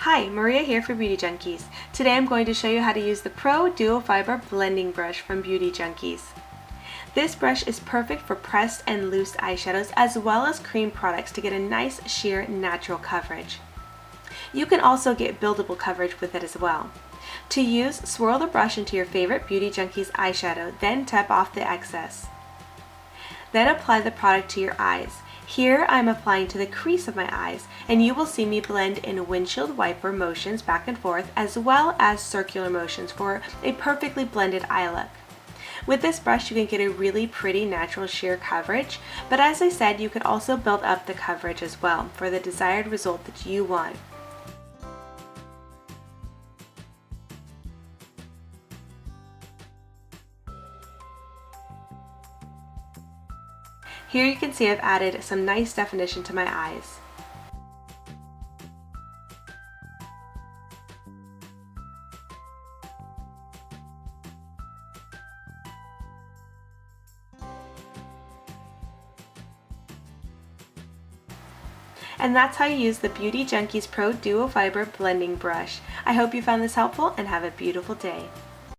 Hi, Maria here for Beauty Junkies. Today I'm going to show you how to use the Pro Duo Fiber Blending Brush from Beauty Junkies. This brush is perfect for pressed and loose eyeshadows as well as cream products to get a nice sheer natural coverage. You can also get buildable coverage with it as well. To use, swirl the brush into your favorite Beauty Junkies eyeshadow, then tap off the excess. Then apply the product to your eyes. Here I'm applying to the crease of my eyes, and you will see me blend in windshield wiper motions back and forth as well as circular motions for a perfectly blended eye look. With this brush you can get a really pretty natural sheer coverage, but as I said, you can also build up the coverage as well for the desired result that you want. Here you can see I've added some nice definition to my eyes. And that's how you use the Beauty Junkies Pro Duo Fiber Blending Brush. I hope you found this helpful and have a beautiful day.